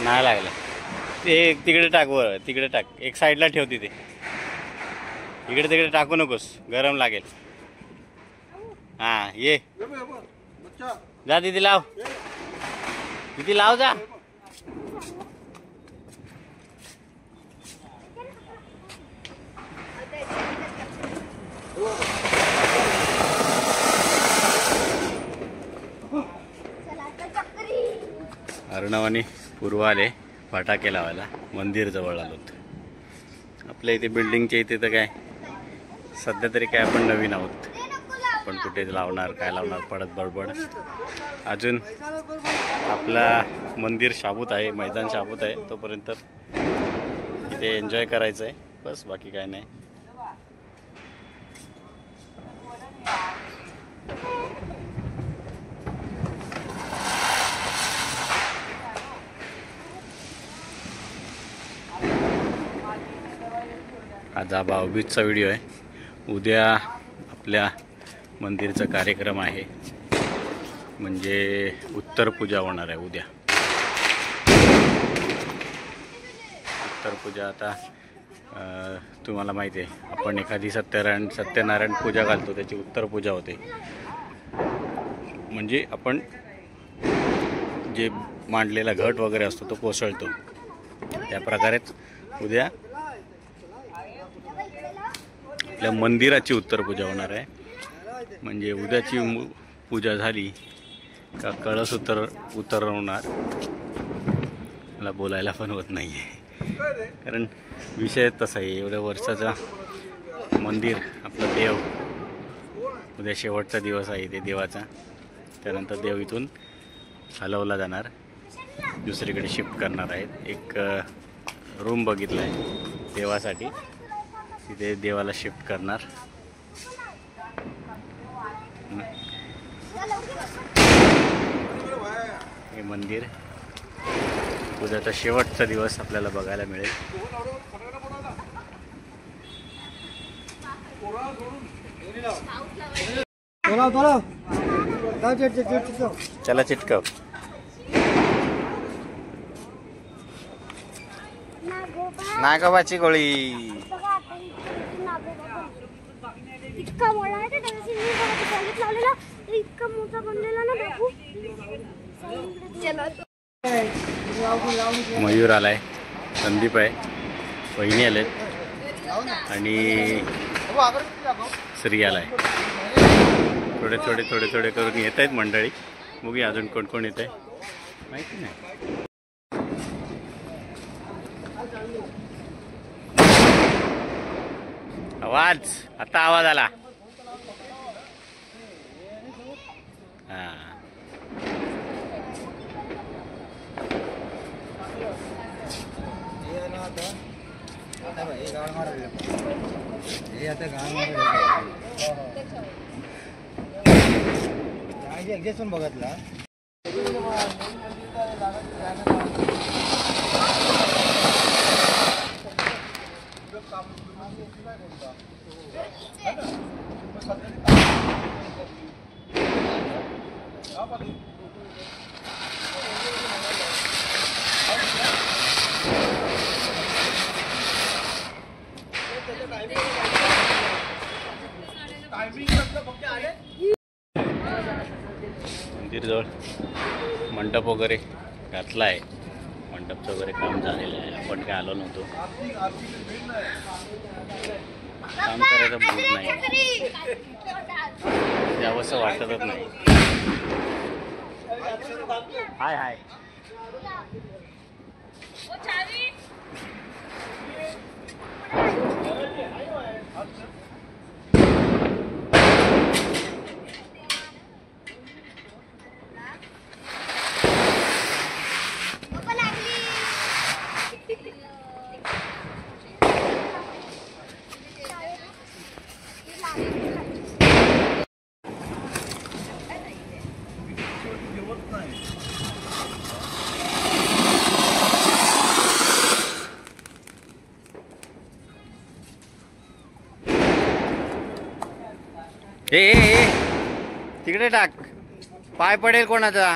नाही लागलं ते तिकडे टाक वर तिकडे टाक एक साईडला ठेव तिथे इकडे तिकडे टाकू नकोस गरम लागेल. हां ये जा दीदी लाव दीदी लाव जा. अर्णव आणि पूर्व आले फटाके लावायला मंदिर जवळ आलोत. आपल्या इथे बिल्डिंगच्या इथे तर काय सध्या तरी काय आपण नवीन आहोत. आपण कुठे लावणार काय लावणार पडत बडबड. अजून आपला मंदिर शाबूत आहे मैदान शाबूत आहे तोपर्यंत इथे एन्जॉय करायचं आहे बस बाकी काय नाही. आज हा भाऊबीजचा व्हिडिओ आहे. उद्या आपल्या मंदिरचा कार्यक्रम आहे म्हणजे उत्तर पूजा होणार आहे उद्या. उत्तर पूजा आता तुम्हाला माहिती आहे आपण एखादी सत्यनारायण पूजा घालतो त्याची उत्तर पूजा होते. म्हणजे आपण जे मांडलेला घट वगैरे असतो तो कोसळतो. त्या प्रकारेच उद्या आपल्या मंदिराची उत्तर पूजा होणार आहे. म्हणजे उद्याची पूजा झाली का कळस उतरवणार. मला बोलायला पण होत नाही आहे कारण विषय तसा आहे. एवढ्या वर्षाचा मंदिर आपलं देव उद्या शेवटचा दिवस आहे ते देवाचा. त्यानंतर देव इथून हलवला जाणार दुसरीकडे शिफ्ट करणार आहेत. एक रूम बघितला आहे देवासाठी तिथे देवाला शिफ्ट करणार. हे मंदिर उद्याचा शेवटचा दिवस आपल्याला बघायला मिळेल. चला चिटकव. नागोबाची गोळी मयूर आलाय संदीप आहे वहिनी आलेत आणि श्री आलाय. थोडे थोडे थोडे थोडे करून येत आहेत मंडळी. बघूया अजून कोण कोण येत आहे माहिती नाही. आवाज आता आवाज आला. हां बघतला मंदिरजवळ मंडप वगैरे घातला आहे. मंडपचं वगैरे काम झालेलं आहे. आपण काय आलो नव्हतो. काम करायचं मूड नाही यावंसं वाटतच नाही. हाय हाय ए तिकडे टाक, पाय पडेल कोणाचा.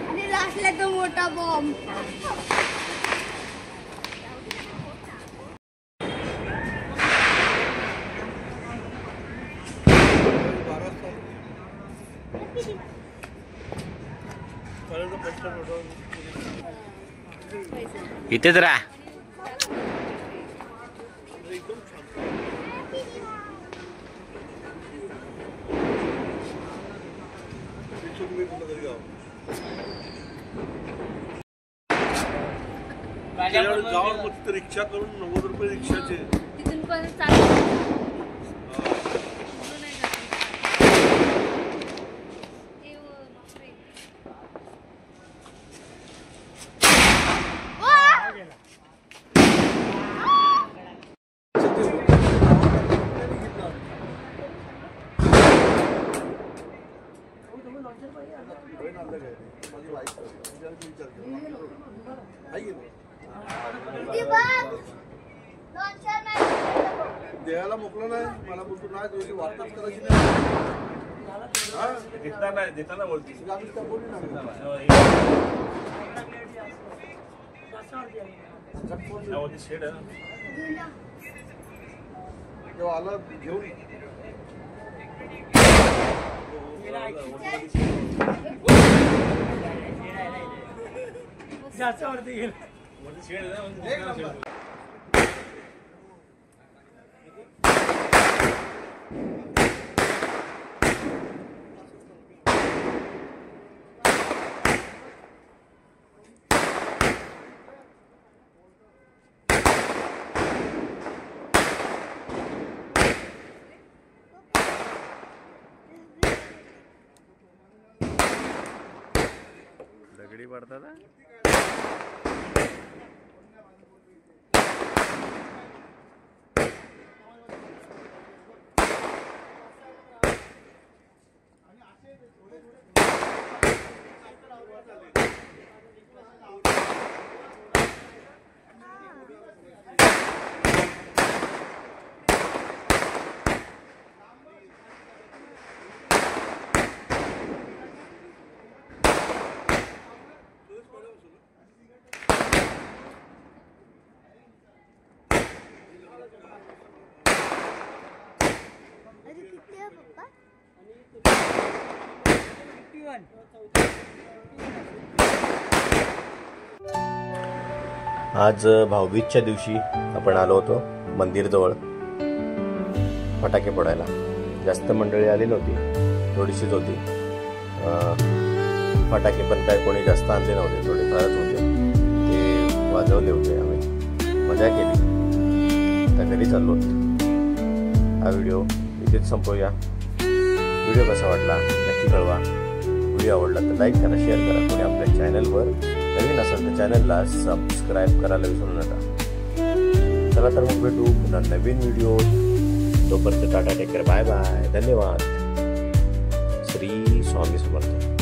आणि लास्टला तो मोठा बॉम्ब. इथेच राहा. जाऊन मग रिक्षा करून 90 रुपये रिक्षाचे तिथून पण चालू. देहाला मोकलं नाही मला बोलतो नाही तुझी वार्ताच करायची नाही देताना बोलती तेव्हा आला घेऊन दगडी पडतात. आज भाऊबीजच्या दिवशी आपण आलो होतो मंदिरजवळ फटाके फोडायला. जास्त मंडळी आली नव्हती, थोडीशीच होती. फटाके पण काय कोणी जास्त आणले नव्हते, थोडे फारच होते. ते वाजवले होते, आम्ही मजा केली. आता घरी चाललो. हा व्हिडिओ इथेच संपवूया. व्हिडिओ कसा वाटला नक्की कळवा. व्हिडिओ आवडला तर लाईक करा, शेअर करा. कोणी आपल्या चॅनलवर नवीन असेल तर चॅनलला सबस्क्राईब करायला विसरू नका. चला तर मग भेटू पुन्हा नवीन व्हिडिओ. तोपर्यंत tata, take care, bye bye, धन्यवाद. श्री स्वामी समर्थ.